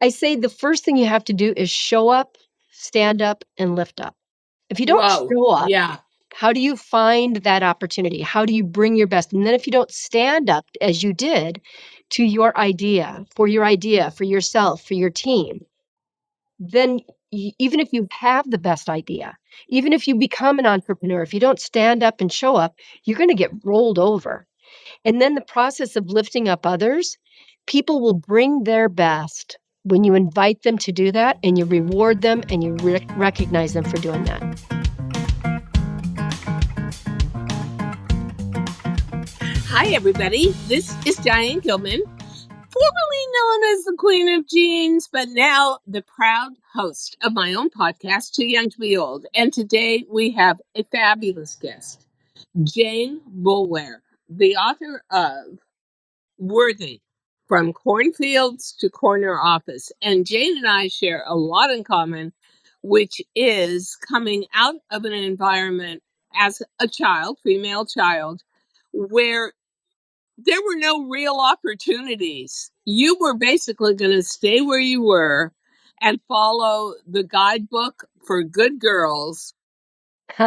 I say the first thing you have to do is show up, stand up, and lift up. If you don't Whoa. show up, Yeah. how do you find that opportunity? How do you bring your best? And then if you don't stand up as you did to your idea, for yourself, for your team, then even if you have the best idea, even if you become an entrepreneur, if you don't stand up and show up, you're going to get rolled over. And then the process of lifting up others, people will bring their best when you invite them to do that and you reward them and you recognize them for doing that. Hi, everybody. This is Diane Gilman, formerly known as the Queen of Jeans, but now the proud host of my own podcast, Too Young to Be Old. And today we have a fabulous guest, Jane Boulware, the author of Worthy, From Cornfields to Corner Office. And Jane and I share a lot in common, which is coming out of an environment as a child, female child, where there were no real opportunities. You were basically going to stay where you were and follow the guidebook for good girls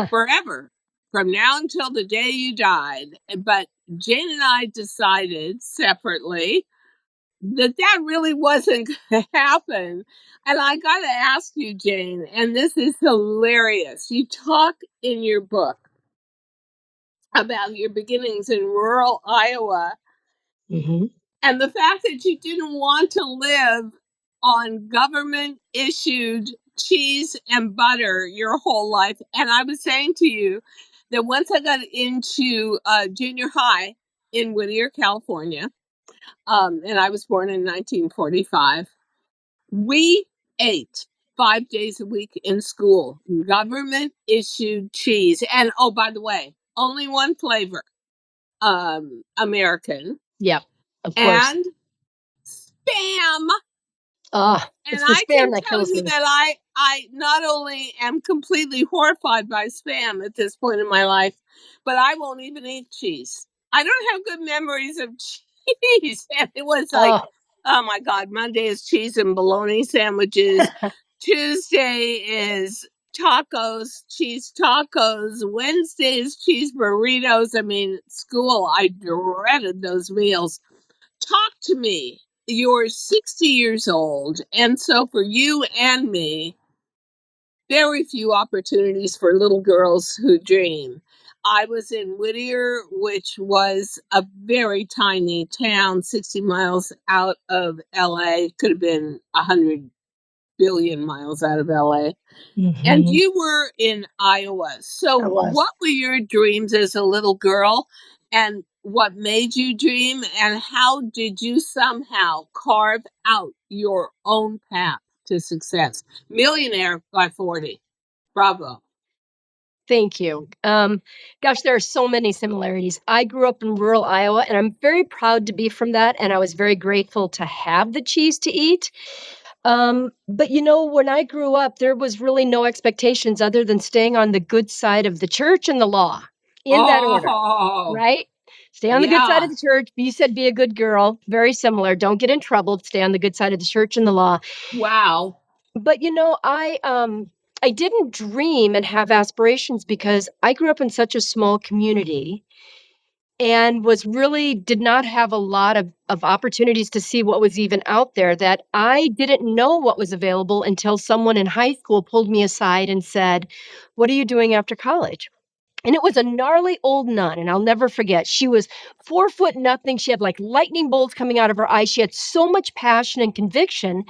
forever, from now until the day you died. But Jane and I decided separately that that really wasn't going to happen. And I got to ask you, Jane, and this is hilarious. You talk in your book about your beginnings in rural Iowa. Mm-hmm. And the fact that you didn't want to live on government issued cheese and butter your whole life. And I was saying to you that once I got into junior high in Whittier, California, and I was born in 1945, we ate 5 days a week in school, government issued cheese. And oh, by the way, only one flavor, American. Yep, of course. And Spam. It's And the I can spam that tell kills you me. that I not only am completely horrified by Spam at this point in my life, but I won't even eat cheese. I don't have good memories of cheese. And it was like, Oh, oh my God, Monday is cheese and bologna sandwiches. Tuesday is tacos, cheese tacos. Wednesday is cheese burritos. I mean, school, I dreaded those meals. Talk to me. You're 60 years old. And so for you and me, very few opportunities for little girls who dream. I was in Whittier, which was a very tiny town, 60 miles out of LA. Could have been 100 billion miles out of LA. And mm-hmm. you were in Iowa. I So, was. what were your dreams as a little girl? And what made you dream? And how did you somehow carve out your own path to success? Millionaire by 40. Bravo. Thank you. Gosh, there are so many similarities. I grew up in rural Iowa, and I'm very proud to be from that. And I was very grateful to have the cheese to eat. But when I grew up, there was really no expectations other than staying on the good side of the church and the law in that order, Oh, right? Stay on the good side yeah. of the church. You said be a good girl. Very similar. Don't get in trouble. Stay on the good side of the church and the law. Wow. But I didn't dream and have aspirations because I grew up in such a small community and did not have a lot of opportunities to see what was even out there, that I didn't know what was available until someone in high school pulled me aside and said, "What are you doing after college?" And it was a gnarly old nun, and I'll never forget. She was 4 foot nothing. She had like lightning bolts coming out of her eyes. She had so much passion and conviction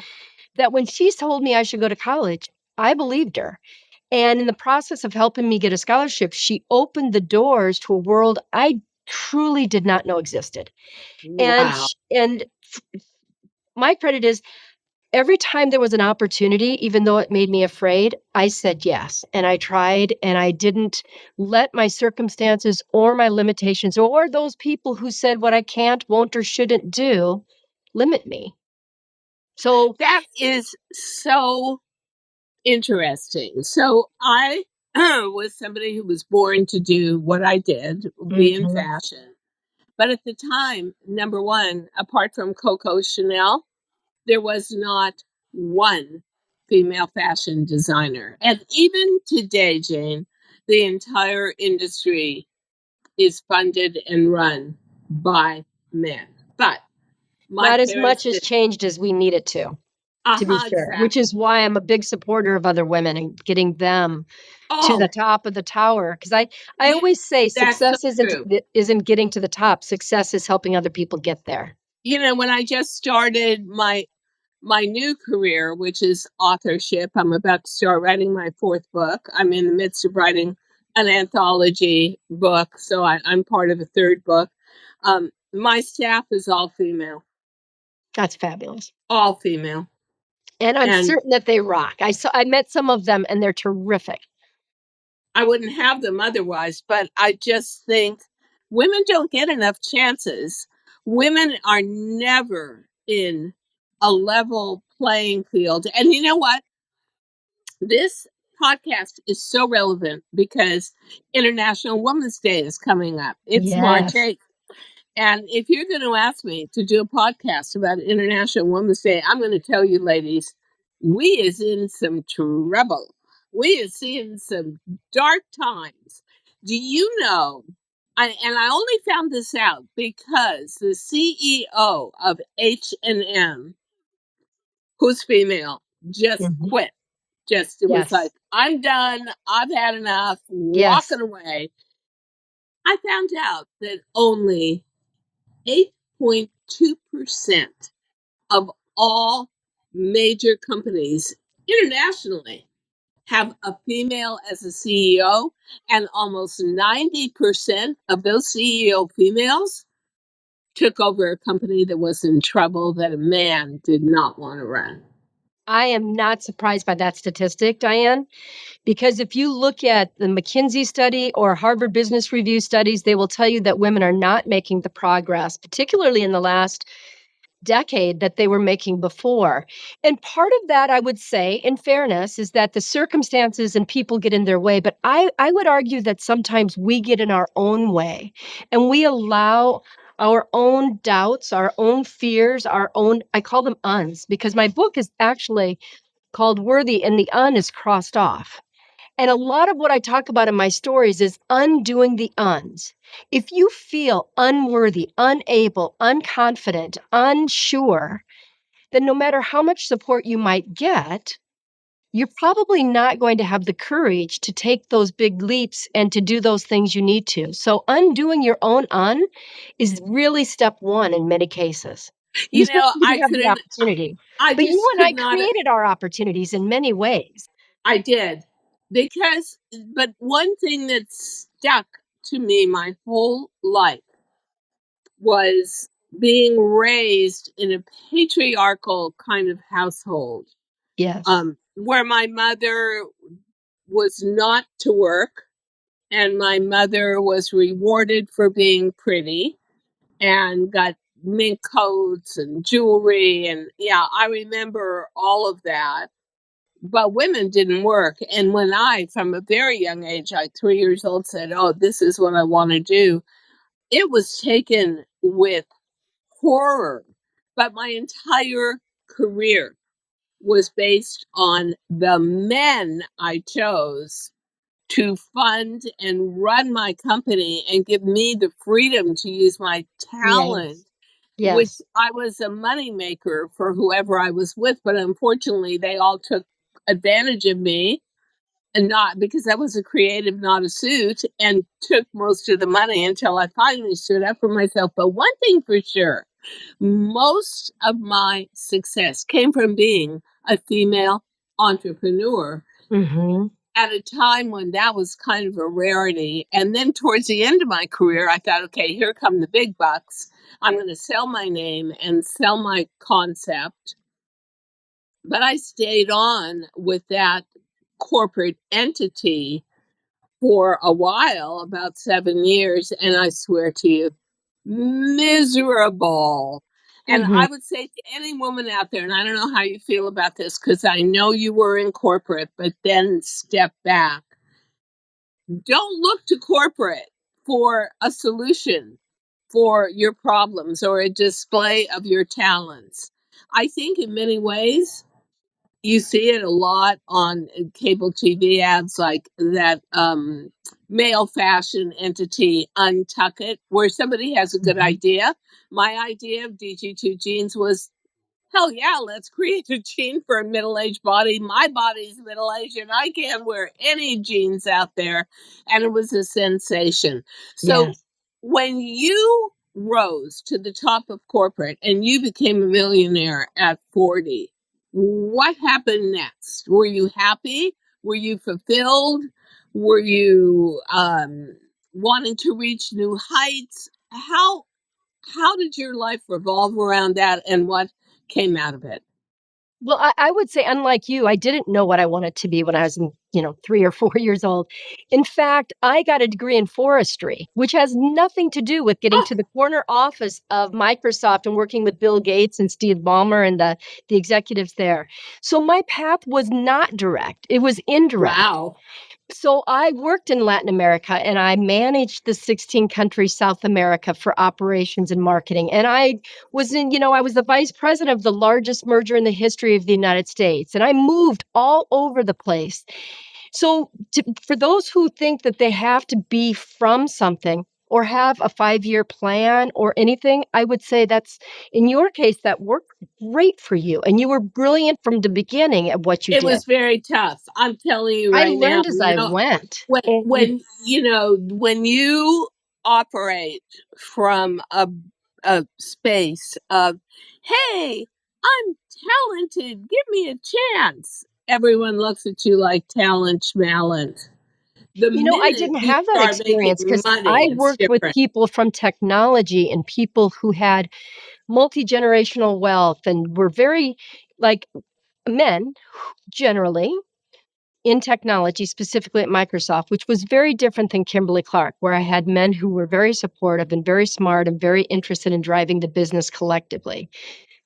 that when she told me I should go to college, I believed her. And in the process of helping me get a scholarship, she opened the doors to a world I truly did not know existed. And Wow. my credit is every time there was an opportunity, even though it made me afraid, I said yes. And I tried, and I didn't let my circumstances or my limitations or those people who said what I can't, won't, or shouldn't do limit me. So, That is so interesting. So I was somebody who was born to do what I did, be in mhm, fashion. But at the time, number one, apart from Coco Chanel, there was not one female fashion designer. And even today, Jane, the entire industry is funded and run by men. But my Not as parents much has did. changed as we need it to be sure, which is Exactly. why I'm a big supporter of other women and getting them to the Oh, top of the tower. Because I yeah, always say that's so success true. isn't getting to the top. Success is helping other people get there. When I just started my new career, which is authorship, I'm about to start writing my fourth book. I'm in the midst of writing an anthology book, so I'm part of a third book. My staff is all female, That's fabulous. all female, And I'm and certain that they rock. I met some of them and they're terrific. I wouldn't have them otherwise. But I just think women don't get enough chances. Women are never in a level playing field, and you know what? This podcast is so relevant because International Women's Day is coming up. It's March Yes. 8th. And if you're going to ask me to do a podcast about International Women's Day, I'm going to tell you, ladies, we is in some trouble. We is in some dark times. Do you know? And I only found this out because the CEO of H&M, who's female, just Mhm. quit. Just it was Yes. like, I'm done, I've had enough, Yes. walking away. I found out that only 8.2% of all major companies internationally have a female as a CEO, and almost 90% of those CEO females took over a company that was in trouble that a man did not want to run. I am not surprised by that statistic, Diane, because if you look at the McKinsey study or Harvard Business Review studies, they will tell you that women are not making the progress, particularly in the last decade, that they were making before. And part of that, I would say, in fairness, is that the circumstances and people get in their way. But I would argue that sometimes we get in our own way and we allow our own doubts, our own fears, our own, I call them uns, because my book is actually called Worthy and the un is crossed off. And a lot of what I talk about in my stories is undoing the uns. If you feel unworthy, unable, unconfident, unsure, then no matter how much support you might get, you're probably not going to have the courage to take those big leaps and to do those things you need to. So, undoing your own is really step one in many cases. You certainly I didn't have the couldn't, opportunity, I but you just and could I not. created our opportunities in many ways. I did. Because, but one thing that stuck to me my whole life was being raised in a patriarchal kind of household, Yes. where my mother was not to work, and my mother was rewarded for being pretty and got mink coats and jewelry. And yeah, I remember all of that. But women didn't work. And when I, from a very young age, like 3 years old, said, "Oh, this is what I want to do," it was taken with horror. But my entire career was based on the men I chose to fund and run my company and give me the freedom to use my talent, Yes. which Yes. I was a moneymaker for whoever I was with. But unfortunately, they all took advantage of me, and not because I was a creative, not a suit, and took most of the money until I finally stood up for myself. But one thing for sure, most of my success came from being a female entrepreneur Mhm. at a time when that was kind of a rarity. And then towards the end of my career, I thought, okay, here come the big bucks. I'm going to sell my name and sell my concept. But I stayed on with that corporate entity for a while, about 7 years, and I swear to you, miserable. And Mhm. I would say to any woman out there, and I don't know how you feel about this because I know you were in corporate, but then step back. Don't look to corporate for a solution for your problems or a display of your talents. I think in many ways, you see it a lot on cable TV ads, like that male fashion entity, Untuck It, where somebody has a good Mhm. idea. My idea of DG2 jeans was, hell yeah, let's create a jean for a middle-aged body. My body's middle-aged and I can't wear any jeans out there. And it was a sensation. So Yes. when you rose to the top of corporate and you became a millionaire at 40, what happened next? Were you happy? Were you fulfilled? Were you wanting to reach new heights? How did your life revolve around that, and what came out of it? Well, I would say, unlike you, I didn't know what I wanted to be when I was in, 3 or 4 years old. In fact, I got a degree in forestry, which has nothing to do with getting Oh, to the corner office of Microsoft and working with Bill Gates and Steve Ballmer and the executives there. So my path was not direct, it was indirect. wow. So I worked in Latin America and I managed the 16 countries South America for operations and marketing. And I was I was the vice president of the largest merger in the history of the United States. And I moved all over the place. So for those who think that they have to be from something or have a 5-year plan or anything, I would say that's, in your case, that worked great for you. And you were brilliant from the beginning at what you It did. was very tough. I'm telling you I right now, learned as I went. And when you operate from a space of, hey, I'm talented, give me a chance. Everyone looks at you like talent schmalent. The I minute didn't you have that start making experience because money, I it's worked with different. people from technology and people who had multi-generational wealth and were very like men generally in technology, specifically at Microsoft, which was very different than Kimberly Clark, where I had men who were very supportive and very smart and very interested in driving the business collectively.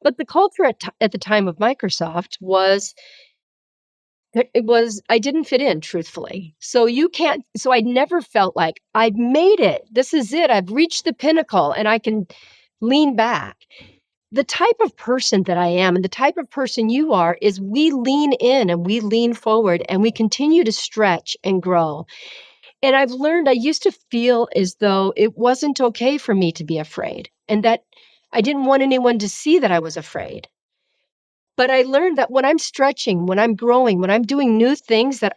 But the culture at the time of Microsoft was I didn't fit in, truthfully. So I never felt like I've made it. This is it. I've reached the pinnacle and I can lean back. The type of person that I am and the type of person you are is we lean in and we lean forward and we continue to stretch and grow. And I've learned I used to feel as though it wasn't okay for me to be afraid and that I didn't want anyone to see that I was afraid. But I learned that when I'm stretching, when I'm growing, when I'm doing new things that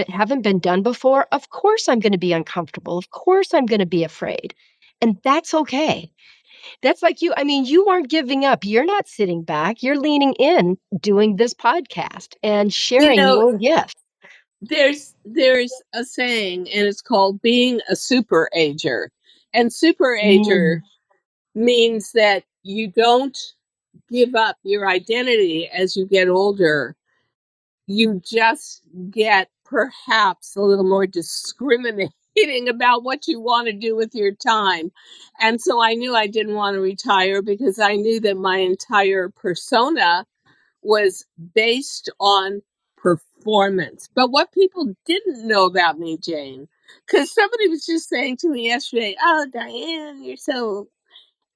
haven't been done before, of course I'm going to be uncomfortable. Of course I'm going to be afraid. And that's okay. That's like you. I mean, you aren't giving up. You're not sitting back. You're leaning in, doing this podcast and You sharing know, your gift. there's a saying, and it's called being a super ager. And super ager Mm, means that you don't give up your identity as you get older. You just get perhaps a little more discriminating about what you want to do with your time. And so I knew I didn't want to retire because I knew that my entire persona was based on performance. But what people didn't know about me, Jane, because somebody was just saying to me yesterday, oh, Diane, you're so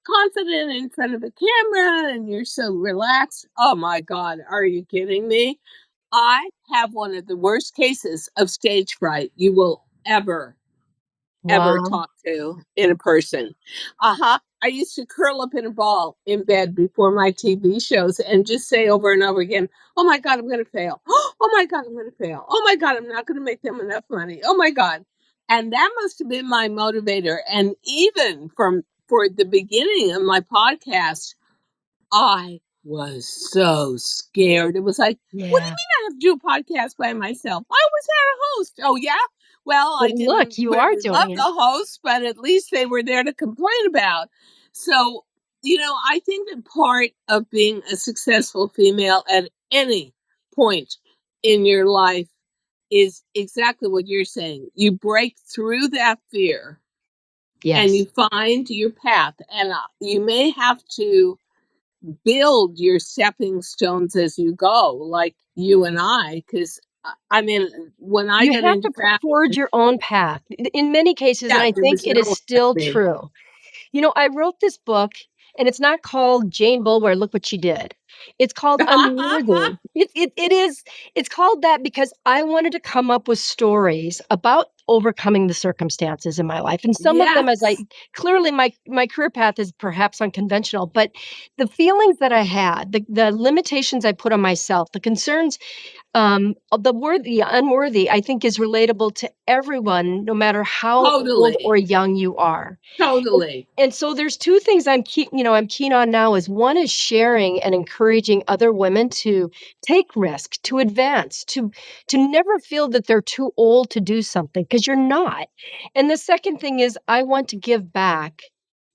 confident in front of a camera and you're so relaxed. Oh my God, are you kidding me? I have one of the worst cases of stage fright you will ever wow. talk to in a person. Uh-huh. I used to curl up in a ball in bed before my TV shows and just say over and over again, oh my God, I'm going to fail. Oh my God, I'm going to fail. Oh my God, I'm not going to make them enough money. Oh my God. And that must have been my motivator. And even for the beginning of my podcast, I was so scared. It was like, what do you Yeah. mean I have to do a podcast by myself? I was a host. Oh, yeah? Well, But I look, didn't you are really love doing the it. hosts, but at least they were there to complain about. So, I think that part of being a successful female at any point in your life is exactly what you're saying. You break through that fear and Yes. you find your path. And you may have to build your stepping stones as you go, like you and I, because I mean, when I You got have into to forge fashion, your own path in many cases. And yeah, I there think was it no is one like still me. true. I wrote this book And it's not called Jane Boulware, look what she did. It's called unworthy. It's called that because I wanted to come up with stories about overcoming the circumstances in my life. And some of them, as I Yes, clearly my career path is perhaps unconventional, but the feelings that I had, the limitations I put on myself, the concerns, the worthy, unworthy, I think is relatable to everyone, no matter how old or totally, young you are. And totally. and so there's 2 things I'm keen on now is one is sharing and encouraging other women to take risk, to advance, to never feel that they're too old to do something because 'cause you're not. And the second thing is I want to give back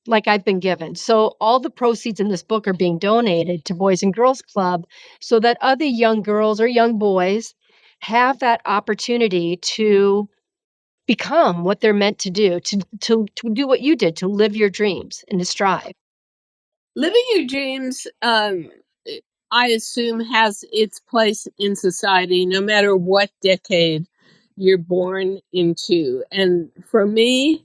like I've been given. So all the proceeds in this book are being donated to Boys and Girls Club so that other young girls or young boys have that opportunity to become what they're meant to do, to do what you did, to live your dreams and to strive. Living your dreams, I assume, has its place in society, no matter what decade you're born into. And for me,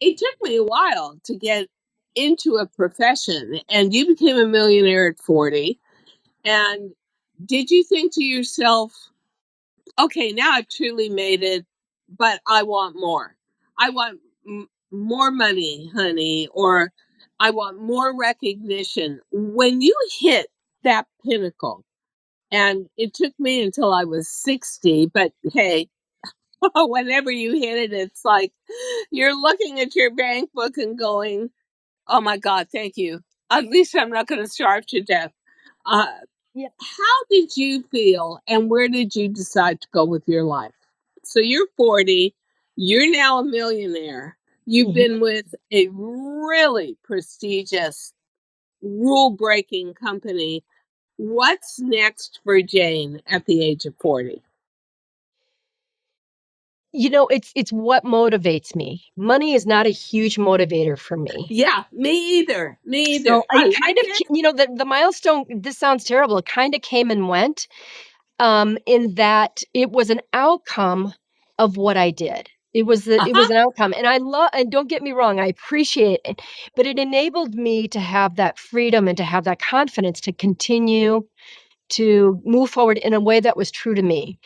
it took me a while to get into a profession, and you became a millionaire at 40. And did you think to yourself, okay, now I've truly made it, but I want more? I want more money, honey, or I want more recognition. When you hit that pinnacle, and it took me until I was 60, but hey, whenever you hit it, it's like you're looking at your bank book and going, oh my God, thank you. At least I'm not going to starve to death. Uh, Yeah. how did you feel and where did you decide to go with your life? So you're 40, you're now a millionaire. You've Mhm. been with a really prestigious, rule breaking company. What's next for Jane at the age of 40? It's what motivates me. Money is not a huge motivator for me. Yeah, me either. Me So either. I I kind like of, it. the milestone, this sounds terrible. It kind of came and went, in that it was an outcome of what I did. It Uh-huh. was an outcome. And and don't get me wrong, I appreciate it, but it enabled me to have that freedom and to have that confidence to continue to move forward in a way that was true to me.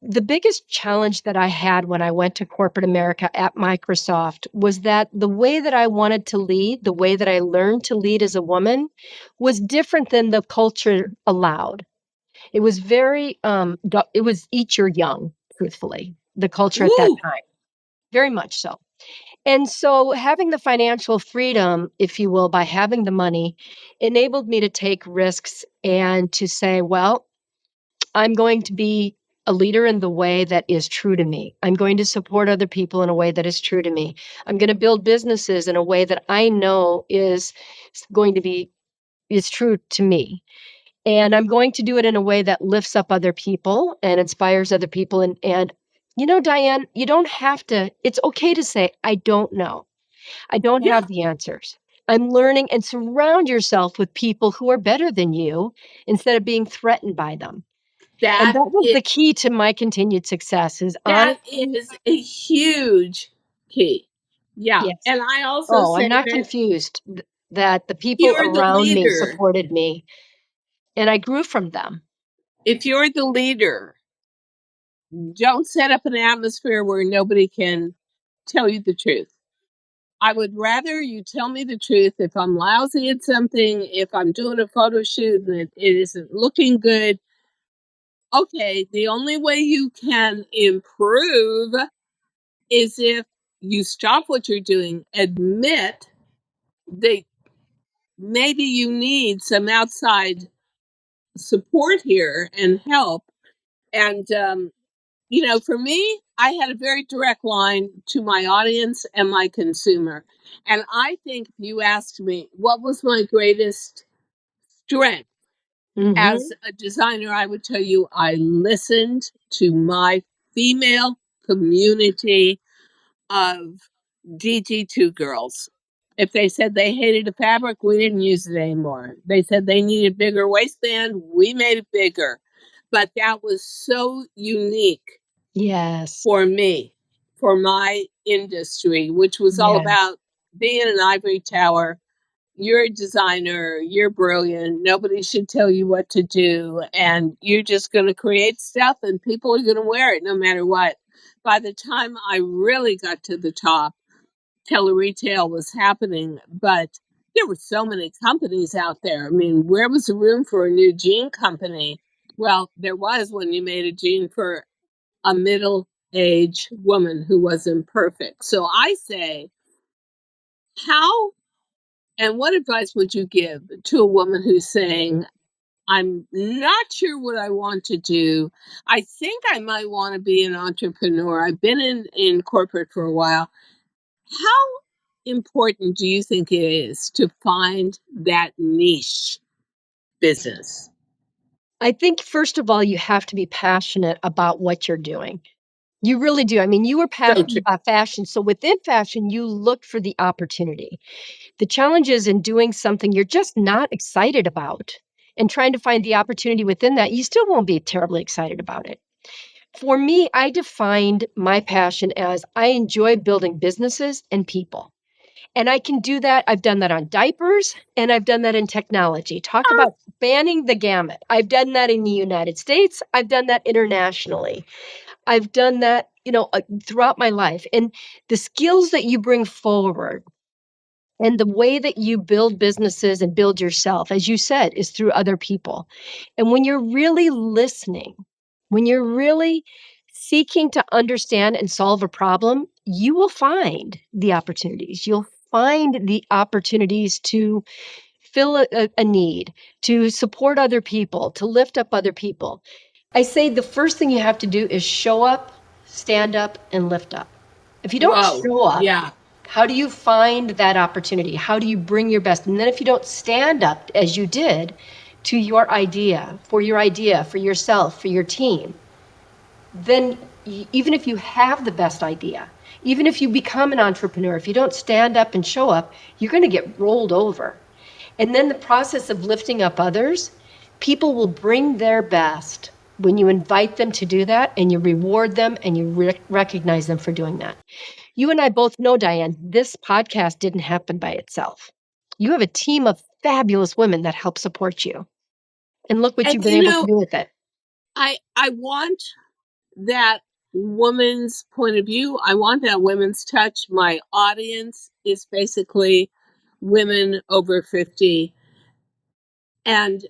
The biggest challenge that I had when I went to corporate America at Microsoft was that the way that I wanted to lead, the way that I learned to lead as a woman was different than the culture allowed. It was very, it was eat your young, truthfully, the culture at that Woo! time, very much so. And so having the financial freedom, if you will, by having the money enabled me to take risks and to say, well, I'm going to be a leader in the way that is true to me. I'm going to support other people in a way that is true to me. I'm going to build businesses in a way that I know is going to be is true to me. And I'm going to do it in a way that lifts up other people and inspires other people. And Diane, you don't have to, it's okay to say, I don't know. I don't Yeah, have the answers. I'm learning and surround yourself with people who are better than you instead of being threatened by them. And that that was is the key to my continued success is that honestly, is a huge key. Yeah. yes. And I also Oh, I'm say not that confused that the people you're the around me leader. supported me and I grew from them. If you're the leader, don't set up an atmosphere where nobody can tell you the truth. I would rather you tell me the truth if I'm lousy at something, if I'm doing a photo shoot and it isn't looking good. Okay, the only way you can improve is if you stop what you're doing, admit that maybe you need some outside support here and help. And, for me, I had a very direct line to my audience and my consumer. And I think if you asked me what was my greatest strength as Mhm. a designer, I would tell you I listened to my female community of DG2 girls. If they said they hated a fabric, we didn't use it anymore. They said they needed bigger waistband, we made it bigger. But that was so unique Yes. for me, for my industry, which was all Yes. about be in an ivory tower. You're a designer, you're brilliant, nobody should tell you what to do, and you're just going to create stuff and people are going to wear it no matter what. By the time I really got to the top, tele-retail was happening, but there were so many companies out there. I mean, where was the room for a new jean company? Well, there was when you made a jean for a middle-aged woman who was imperfect. So I say, how and what advice would you give to a woman who's saying, I'm not sure what I want to do. I think I might want to be an entrepreneur. I've been in corporate for a while. How important do you think it is to find that niche business? I think, first of all, you have to be passionate about what you're doing. You really do. I mean, you were So passionate true. about fashion. So within fashion, you looked for the opportunity. The challenge is in doing something you're just not excited about and trying to find the opportunity within that, you still won't be terribly excited about it. For me, I defined my passion as I enjoy building businesses and people. And I can do that. I've done that on diapers and I've done that in technology. Talk about spanning the gamut. I've done that in the United States. I've done that internationally. I've done that, throughout my life. And the skills that you bring forward and the way that you build businesses and build yourself, as you said, is through other people. And when you're really listening, when you're really seeking to understand and solve a problem, you will find the opportunities. You'll find the opportunities to fill a need, to support other people, to lift up other people. I say the first thing you have to do is show up, stand up, and lift up. If you don't Whoa. show up, Yeah. how do you find that opportunity? How do you bring your best? And then if you don't stand up as you did to your idea, for yourself, for your team, then even if you have the best idea, even if you become an entrepreneur, if you don't stand up and show up, you're going to get rolled over. And then the process of lifting up others, people will bring their best when you invite them to do that and you reward them and you recognize them for doing that. You and I both know, Diane, this podcast didn't happen by itself. You have a team of fabulous women that help support you. And look what And you've been able to do with it. I want that woman's point of view. I want that women's touch. My audience is basically women over 50. And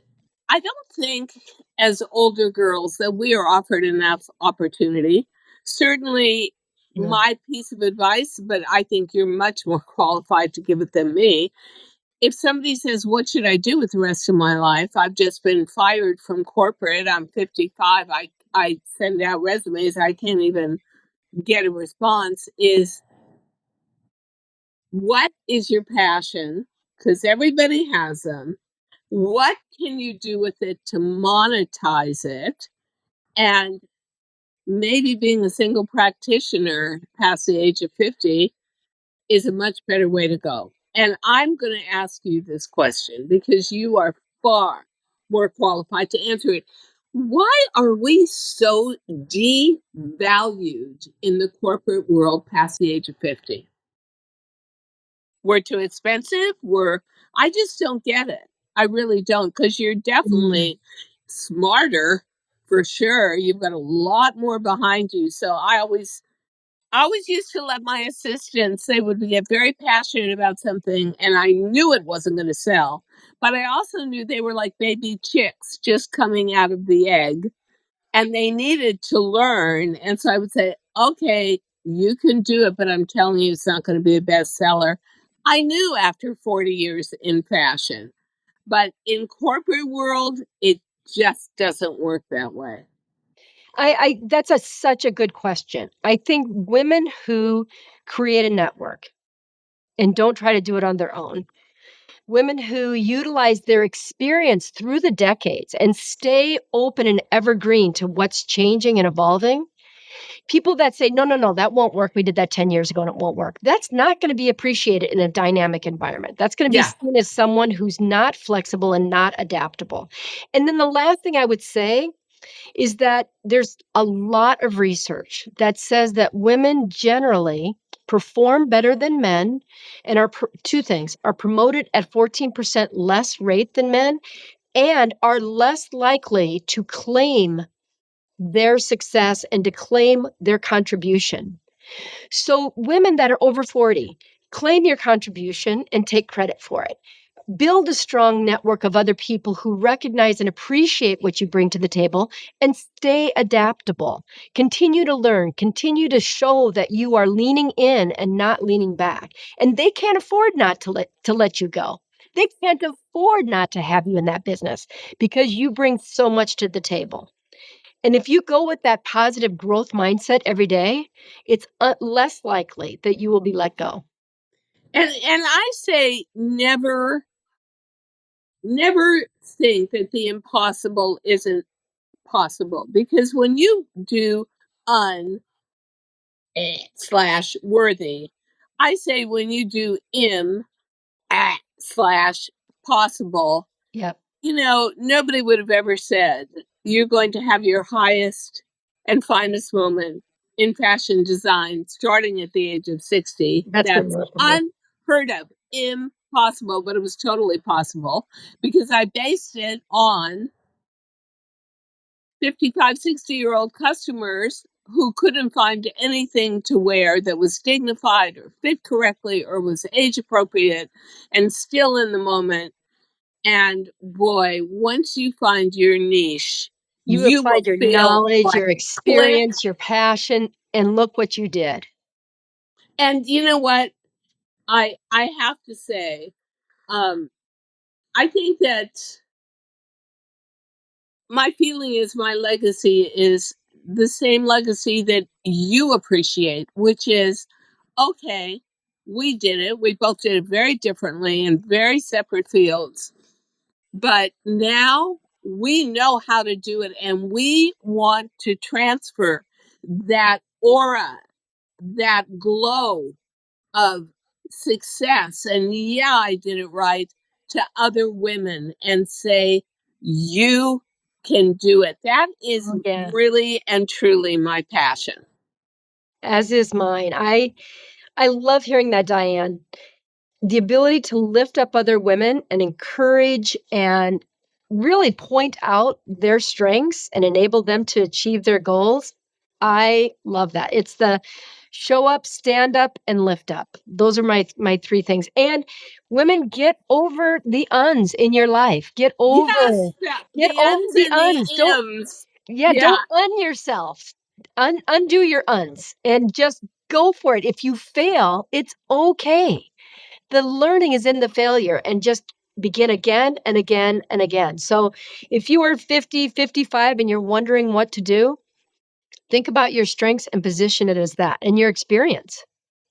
I don't think as older girls that we are offered enough opportunity. Certainly, Yeah. my piece of advice, but I think you're much more qualified to give it than me. If somebody says, what should I do with the rest of my life? I've just been fired from corporate. I'm 55. I send out resumes. I can't even get a response. Is what is your passion? Because everybody has them. What can you do with it to monetize it? And maybe being a single practitioner past the age of 50 is a much better way to go. And I'm going to ask you this question because you are far more qualified to answer it. Why are we so devalued in the corporate world past the age of 50? We're too expensive. I just don't get it. I really don't, because you're Mm. definitely smarter for sure. You've got a lot more behind you. So I always used to let my assistants, they would get very passionate about something, and I knew it wasn't going to sell. But I also knew they were like baby chicks just coming out of the egg and they needed to learn. And so I would say, okay, you can do it, but I'm telling you, it's not going to be a bestseller. I knew after 40 years in fashion, but in corporate world, it just doesn't work that way. I that's such a good question. I think women who create a network and don't try to do it on their own, women who utilize their experience through the decades and stay open and evergreen to what's changing and evolving. People that say, no, no, no, that won't work. We did that 10 years ago and it won't work. That's not going to be appreciated in a dynamic environment. That's going to be Yeah. seen as someone who's not flexible and not adaptable. And then the last thing I would say is that there's a lot of research that says that women generally perform better than men, and are two things, are promoted at 14% less rate than men, and are less likely to claim their success and to claim their contribution. So women that are over 40, claim your contribution and take credit for it. Build a strong network of other people who recognize and appreciate what you bring to the table, and stay adaptable. Continue to learn, continue to show that you are leaning in and not leaning back. And they can't afford not to let you go. They can't afford not to have you in that business because you bring so much to the table. And if you go with that positive growth mindset every day, it's less likely that you will be let go. And I say never think that the impossible isn't possible, because when you do slash worthy, I say when you do slash possible, Yep. nobody would have ever said you're going to have your highest and finest moment in fashion design starting at the age of 60. That's That's remarkable. unheard of, impossible, but it was totally possible because I based it on 55, 60-year-old customers who couldn't find anything to wear that was dignified or fit correctly or was age appropriate and still in the moment. And boy, once you find your niche, You you will applied your feel knowledge, like your click. experience, your passion, and look what you did. And you know what? I have to say, I think that my feeling is my legacy is the same legacy that you appreciate, which is okay, we did it. We both did it very differently in very separate fields. But now we know how to do it, and we want to transfer that aura, that glow of success. And yeah, I did it right, to other women and say, you can do it. That is Oh, yeah. really and truly my passion. As is mine. I love hearing that, Diane. The ability to lift up other women and encourage and really point out their strengths and enable them to achieve their goals. I love that. It's the show up, stand up, and lift up. Those are my three things. And women, get over the uns in your life. Yes, Get the over uns the and the uns. Don't ims. Yeah, Yeah. don't un yourself. Undo your uns and just go for it. If you fail, it's okay. The learning is in the failure, and just begin again and again and again. So if you are 50, 55, and you're wondering what to do, think about your strengths and position it as that and your experience.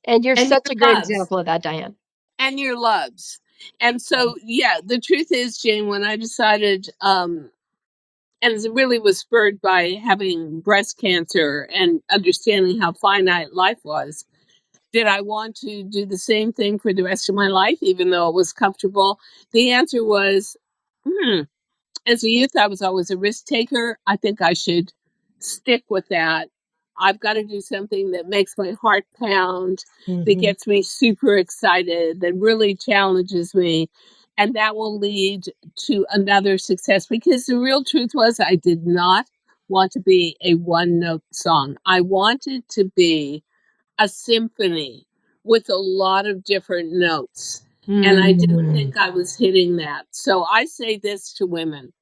And you're And such your a great loves. example of that, Diane. And your loves. And so, yeah, the truth is, Jane, when I decided, and it really was spurred by having breast cancer and understanding how finite life was. Did I want to do the same thing for the rest of my life, even though it was comfortable? The answer was, hmm. As a youth, I was always a risk taker. I think I should stick with that. I've got to do something that makes my heart pound, that Mhm. gets me super excited, that really challenges me. And that will lead to another success, because the real truth was I did not want to be a one note song. I wanted to be a symphony with a lot of different notes. And I didn't Mm. think I was hitting that. So I say this to women: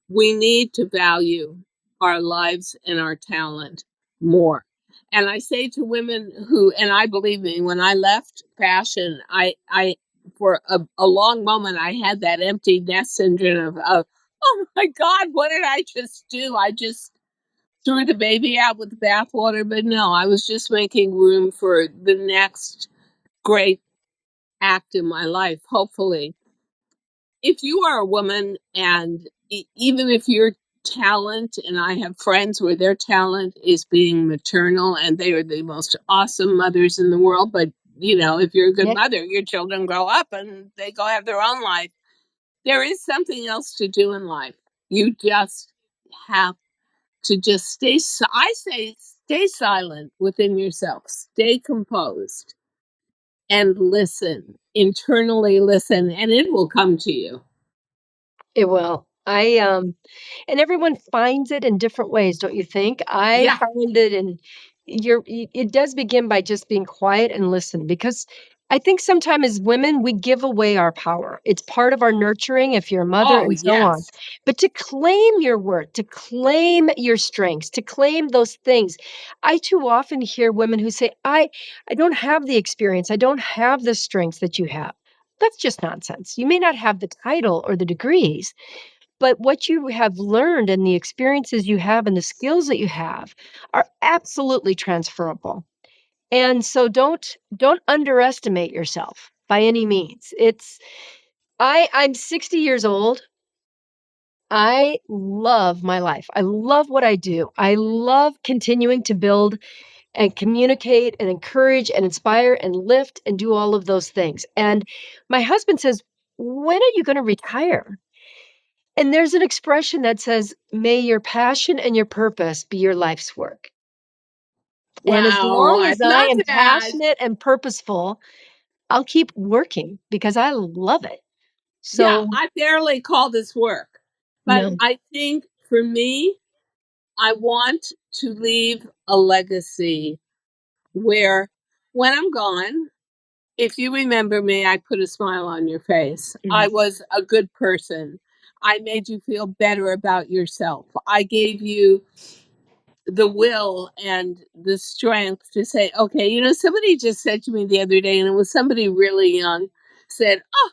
we need to value our lives and our talent more. And I say to women who, and I believe me, when I left fashion, I for a long moment, I had that empty nest syndrome of, oh my God, what did I just do? I just threw the baby out with the bathwater. But no, I was just making room for the next great act in my life, hopefully. If you are a woman, and even if your talent, and I have friends where their talent is being maternal and they are the most awesome mothers in the world, but if you're a good Yeah. mother, your children grow up and they go have their own life. There is something else to do in life. You just have to just I say stay silent within yourself, stay composed, and listen, internally listen, and it will come to you. It will. And everyone finds it in different ways, don't you think? I Yeah. find it in it does begin by just being quiet and listen because I think sometimes as women, we give away our power. It's part of our nurturing if you're a mother Oh, and so on. yes. But to claim your worth, to claim your strengths, to claim those things. I too often hear women who say, I don't have the experience. I don't have the strengths that you have. That's just nonsense. You may not have the title or the degrees, but what you have learned and the experiences you have and the skills that you have are absolutely transferable. And so don't underestimate yourself by any means. I'm 60 years old. I love my life. I love what I do. I love continuing to build and communicate and encourage and inspire and lift and do all of those things. And my husband says, "When are you going to retire?" And there's an expression that says, "May your passion and your purpose be your life's work." And as Wow, long I as I love am that. passionate and purposeful, I'll keep working because I love it. Yeah, So, I barely call this work. But no. I think for me, I want to leave a legacy where when I'm gone, if you remember me, I put a smile on your face. I Mhm. was a good person. I made you feel better about yourself. I gave you the will and the strength to say, okay, somebody just said to me the other day, and it was somebody really young, said, "Oh,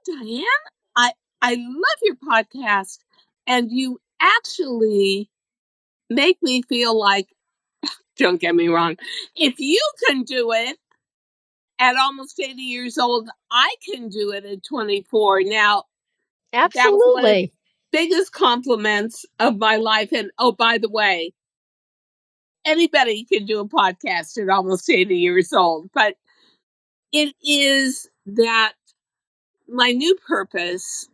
Diane, I I love your podcast, and you actually make me feel like, don't get me wrong, if you can do it at almost 80 years old, I can do it at 24." Now, that was one of the Absolutely. biggest compliments of my life. And oh, by the way, anybody can do a podcast at almost 80 years old. But it is that my new purpose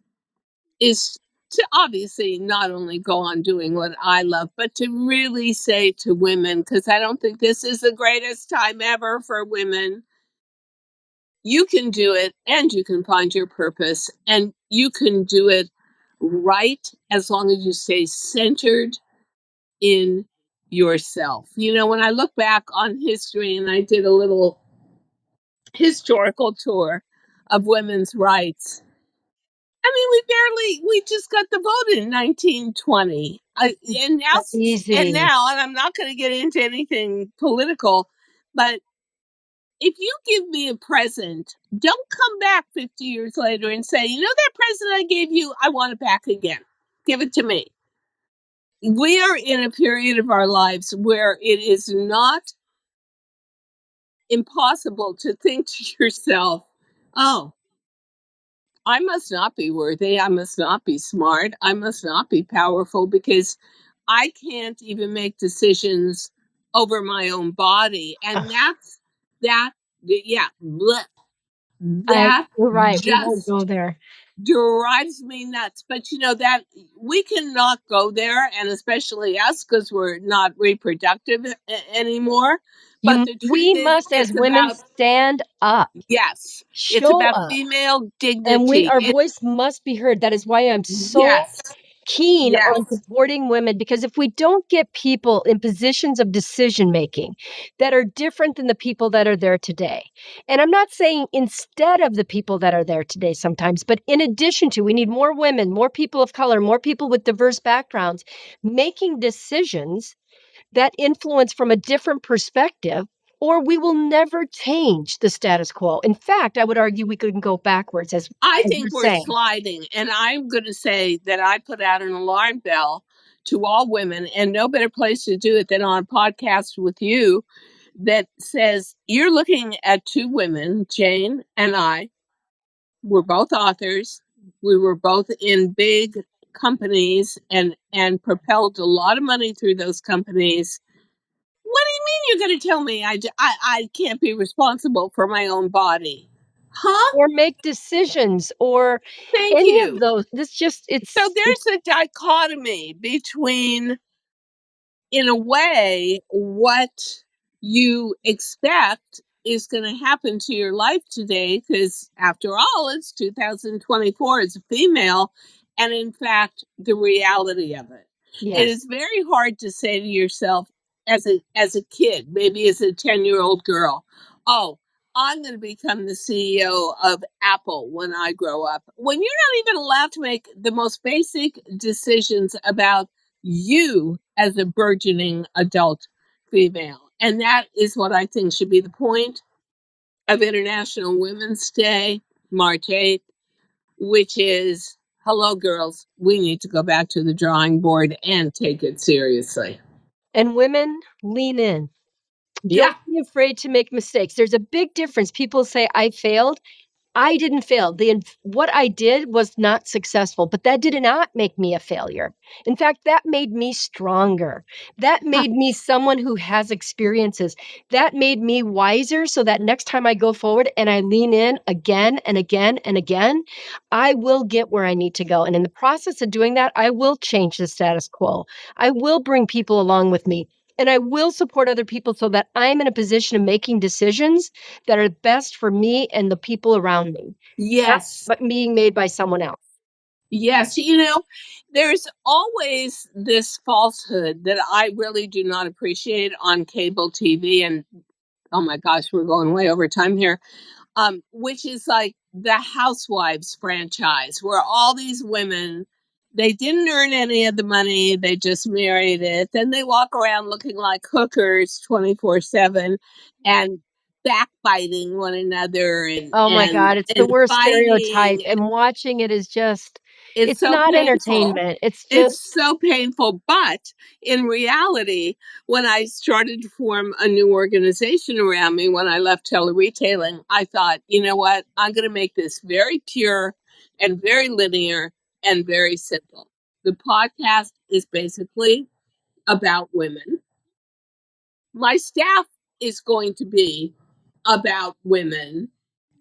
is to obviously not only go on doing what I love, but to really say to women, because I don't think this is the greatest time ever for women, you can do it and you can find your purpose and you can do it right as long as you stay centered in yourself. When I look back on history and I did a little historical tour of women's rights, I mean, we just got the vote in 1920. And now, Not easy. and I'm not going to get into anything political, but if you give me a present, don't come back 50 years later and say, that present I gave you, I want it back again. Give it to me. We are in a period of our lives where it is not impossible to think to yourself, oh, I must not be worthy. I must not be smart. I must not be powerful because I can't even make decisions over my own body. And Ugh, yeah, bleh, I that you're right. We won't go just there. drives me nuts. But that we cannot go there, and especially us because we're not reproductive anymore. But the truth We is, must as it's women about, stand up. yes, it's Show about up. female And dignity. our voice must be heard. That is why I'm so Yes, keen on yes. supporting women because if we don't get people in positions of decision making that are different than the people that are there today, and I'm not saying instead of the people that are there today sometimes, but in addition to, we need more women, more people of color, more people with diverse backgrounds making decisions that influence from a different perspective. Or we will never change the status quo. In fact, I would argue we could go backwards, I as you're think we're saying. sliding. And I'm going to say that I put out an alarm bell to all women, and no better place to do it than on a podcast with you that says you're looking at two women, Jane and I. We're both authors. We were both in big companies and propelled a lot of money through those companies. What do you mean you're going to tell me I can't be responsible for my own body? Huh? Or make decisions or Thank any of you. those. This just So it's there's a dichotomy between in a way, what you expect is going to happen to your life today, because after all, it's 2024 as a female, and in fact, the reality of it. It Yes. is very hard to say to yourself as a kid, maybe as a 10-year-old girl, oh, I'm going to become the CEO of Apple when I grow up. When you're not even allowed to make the most basic decisions about you as a burgeoning adult female. And that is what I think should be the point of International Women's Day, March 8th, which is, hello, girls, we need to go back to the drawing board and take it seriously. And women, lean in. Yeah. Don't be afraid to make mistakes. There's a big difference. People say, I failed. I didn't fail. What I did was not successful, but that did not make me a failure. In fact, that made me stronger. That made me someone who has experiences. That made me wiser so that next time I go forward and I lean in again and again and again, I will get where I need to go. And in the process of doing that, I will change the status quo. I will bring people along with me. And I will support other people so that I'm in a position of making decisions that are best for me and the people around me, not Yes. but being made by someone else. Yes. There's always this falsehood that I really do not appreciate on cable TV. And oh my gosh, we're going way over time here. Which is like the Housewives franchise, where all these women, they didn't earn any of the money, they just married it. Then they walk around looking like hookers 24/7 and backbiting one another and Oh my and God, it's the and worst stereotype, fighting. and watching it is just It's it's so not painful. entertainment. It's It's just so painful. But in reality, when I started to form a new organization around me, when I left tele-retailing, I thought, you know what? I'm going to make this very pure and very linear and very simple. The podcast is basically about women. My staff is going to be about women.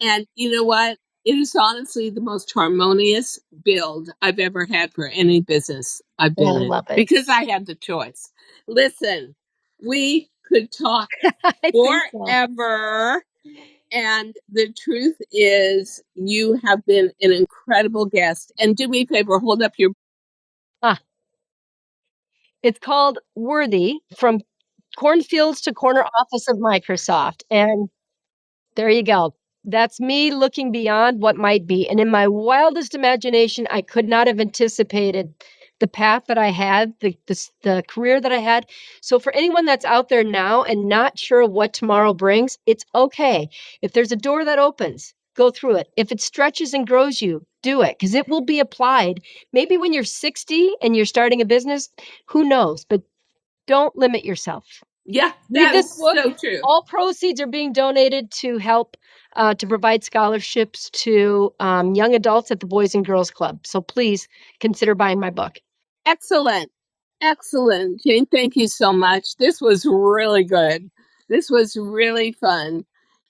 And you know what? It is honestly the most harmonious build I've ever had for any business I've I been in, love it. because I had the choice. Listen, we could talk I think so. forever. And the truth is, you have been an incredible guest. And do me a favor, hold up your. Ah, it's called Worthy, from Cornfields to Corner Office of Microsoft, and there you go. That's me looking beyond what might be. And in my wildest imagination, I could not have anticipated the path that I had, the career that I had. So for anyone that's out there now and not sure what tomorrow brings, it's okay. If there's a door that opens, go through it. If it stretches and grows you, do it, because it will be applied. Maybe when you're 60 and you're starting a business, who knows? But don't limit yourself. Yeah, Read that this is book. so true. All proceeds are being donated to help to provide scholarships to young adults at the Boys and Girls Club. So please consider buying my book. Excellent. Excellent. Jane, thank you so much. This was really good. This was really fun.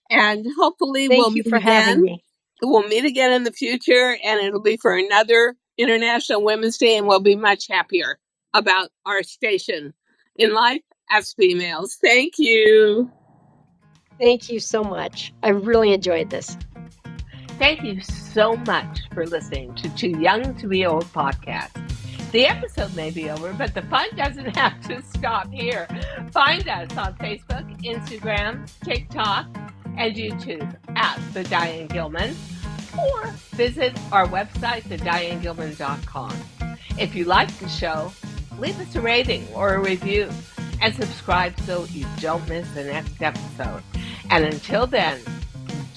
And hopefully we'll Thank you meet for having again. me. We'll meet again in the future, and it'll be for another International Women's Day, and we'll be much happier about our station in life as females. Thank you. Thank you so much. I really enjoyed this. Thank you so much for listening to Too Young to Be Old podcast. The episode may be over, but the fun doesn't have to stop here. Find us on Facebook, Instagram, TikTok, and YouTube at The Diane Gilman, or visit our website, thedianegilman.com. If you like the show, leave us a rating or a review and subscribe so you don't miss the next episode. And until then,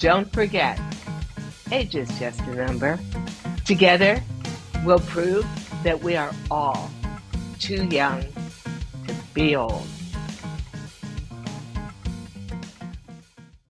don't forget, age is just a number. Together, we'll prove that we are all too young to be old.